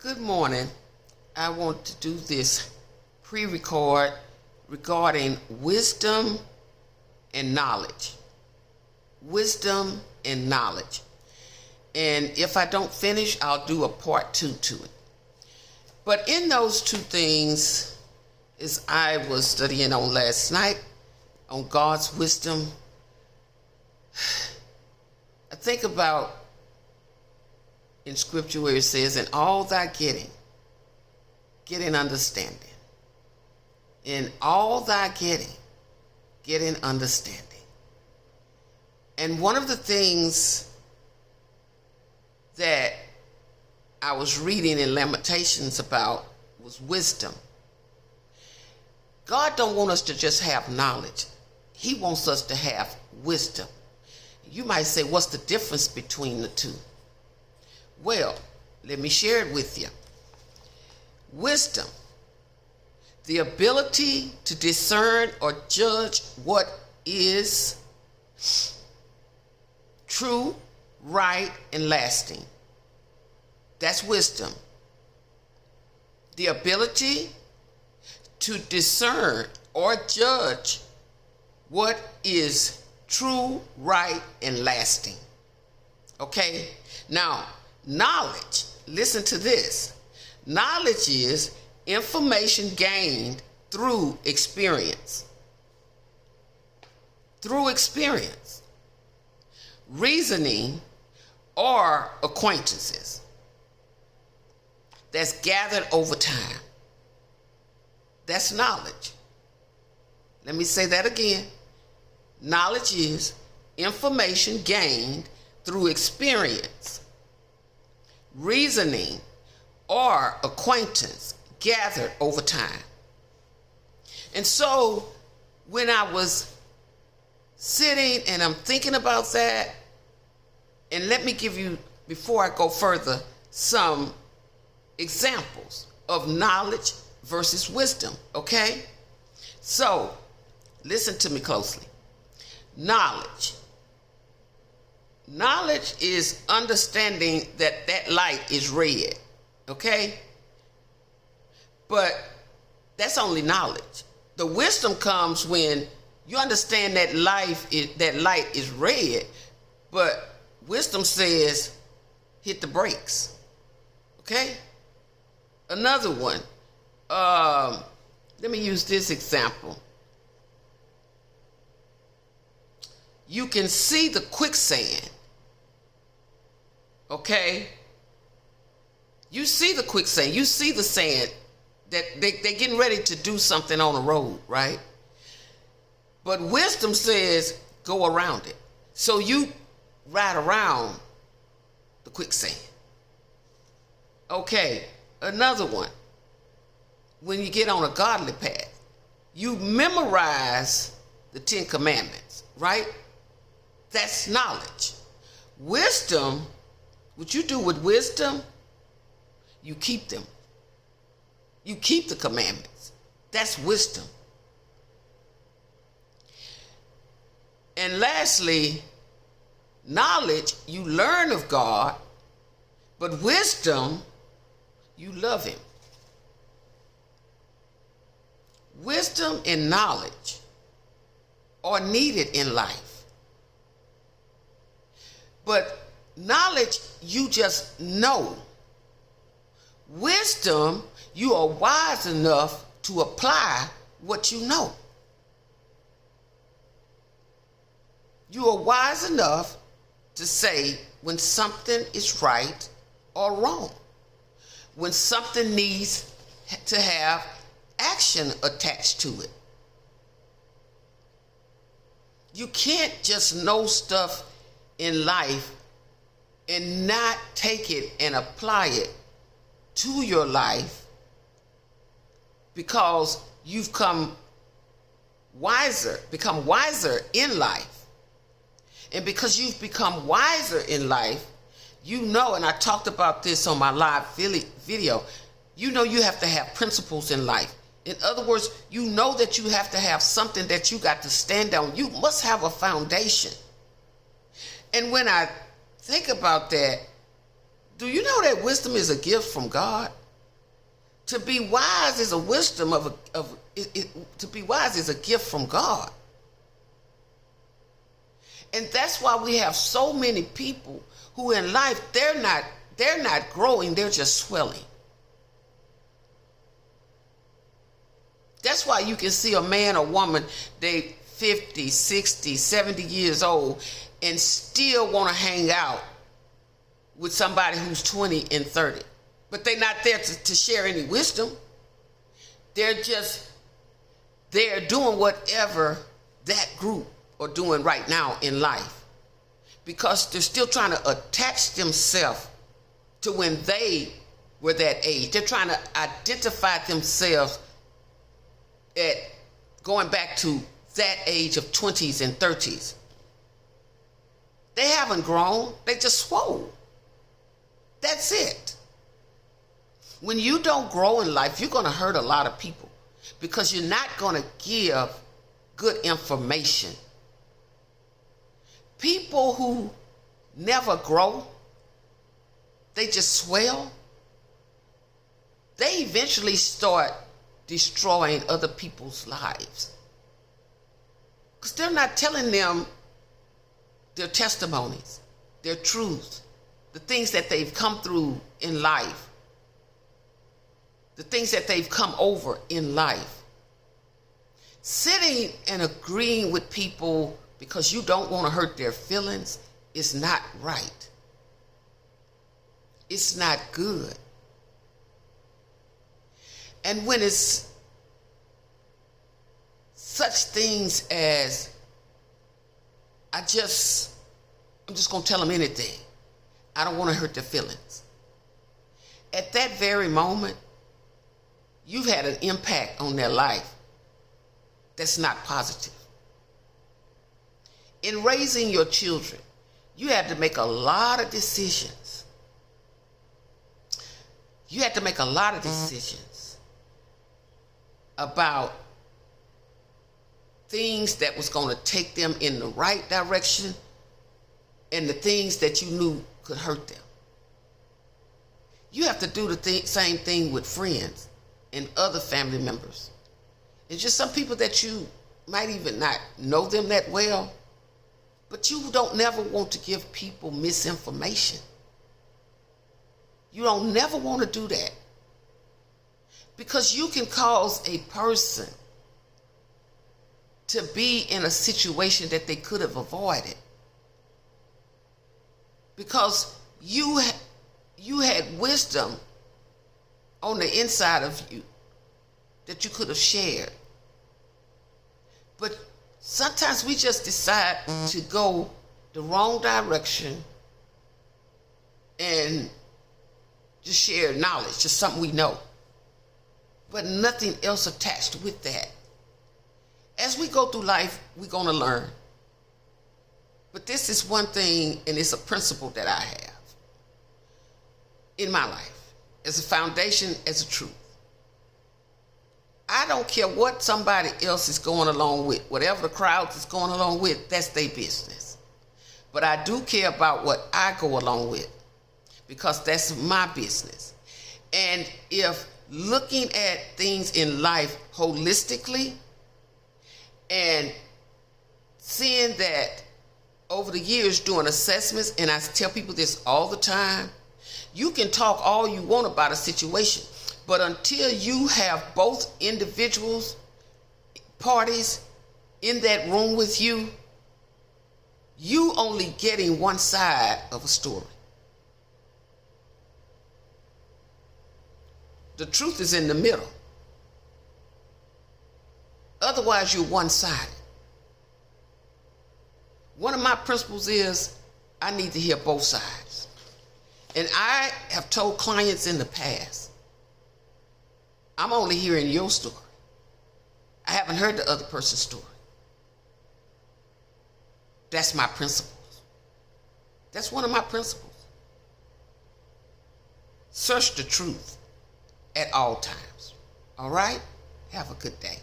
Good morning. I want to do this pre-record regarding wisdom and knowledge. Wisdom and knowledge. And if I don't finish, I'll do a part 2 to it. But in those two things, as I was studying on last night, on God's wisdom, I think about in scripture where it says, in all thy getting understanding. In all thy getting understanding. And one of the things that I was reading in Lamentations about was wisdom. God don't want us to just have knowledge. He wants us to have wisdom. You might say, what's the difference between the two? Well, let me share it with you. Wisdom, the ability to discern or judge what is true, right, and lasting. That's wisdom. The ability to discern or judge what is true, right, and lasting. Okay? Now, knowledge, listen to this. Knowledge is information gained through experience. Through experience. Reasoning or acquaintances that's gathered over time. That's knowledge. Let me say that again. Knowledge is information gained through experience, reasoning, or acquaintance gathered over time. And so when I was sitting and I'm thinking about that, and let me give you, before I go further, some examples of knowledge versus wisdom, okay? So, listen to me closely. Knowledge. Knowledge is understanding that that light is red, okay? But that's only knowledge. The wisdom comes when you understand that that light is red, but wisdom says, hit the brakes, okay? Another one, let me use this example. You can see the quicksand, okay? You see the quicksand, you see the sand, that they're getting ready to do something on the road, right? But wisdom says, go around it. So you ride around the quicksand. Okay, another one. When you get on a godly path, you memorize the 10 Commandments, right? That's knowledge. Wisdom, what you do with wisdom, you keep them. You keep the commandments. That's wisdom. And lastly, knowledge, you learn of God, but wisdom, you love him. Wisdom and knowledge are needed in life. But knowledge, you just know. Wisdom, you are wise enough to apply what you know. You are wise enough to say when something is right or wrong, when something needs to have action attached to it. You can't just know stuff in life and not take it and apply it to your life because you've become wiser in life. And because you've become wiser in life, you know, and I talked about this on my live video, you know you have to have principles in life. In other words, you know that you have to have something that you got to stand on. You must have a foundation. And when I think about that, Do you know that wisdom is a gift from God? To be wise is a wisdom to be wise is a gift from God. And that's why we have so many people who in life they're not growing, they're just swelling. That's why you can see a man or woman, they 50, 60, 70 years old and still want to hang out with somebody who's 20 and 30. But they're not there to share any wisdom. They're doing whatever that group are doing right now in life, because they're still trying to attach themselves to when they were that age. They're trying to identify themselves at going back to that age of 20s and 30s. They haven't grown, they just swole. That's it. When you don't grow in life, you're going to hurt a lot of people because you're not going to give good information. People who never grow, they just swell, they eventually start destroying other people's lives. Because they're not telling them their testimonies, their truths, the things that they've come through in life, the things that they've come over in life. Sitting and agreeing with people because you don't want to hurt their feelings is not right. It's not good. And when it's such things as, I'm just going to tell them anything. I don't want to hurt their feelings. At that very moment, you've had an impact on their life that's not positive. In raising your children, you had to make a lot of decisions. You had to make a lot of decisions about things that was going to take them in the right direction and the things that you knew could hurt them. You have to do the same thing with friends and other family members. It's just some people that you might even not know them that well, but you don't never want to give people misinformation. You don't never want to do that, because you can cause a person to be in a situation that they could have avoided, because you had wisdom on the inside of you that you could have shared. But sometimes we just decide to go the wrong direction and just share knowledge, just something we know, but nothing else attached with that. As we go through life, we're going to learn. But this is one thing, and it's a principle that I have in my life as a foundation, as a truth. I don't care what somebody else is going along with. Whatever the crowd is going along with, that's their business. But I do care about what I go along with, because that's my business. And if looking at things in life holistically and seeing that over the years doing assessments, and I tell people this all the time, you can talk all you want about a situation, but until you have both individuals, parties in that room with you, you only getting one side of a story. The truth is in the middle. Otherwise, you're one-sided. One of my principles is I need to hear both sides. And I have told clients in the past, I'm only hearing your story. I haven't heard the other person's story. That's my principles. That's one of my principles. Search the truth at all times. All right? Have a good day.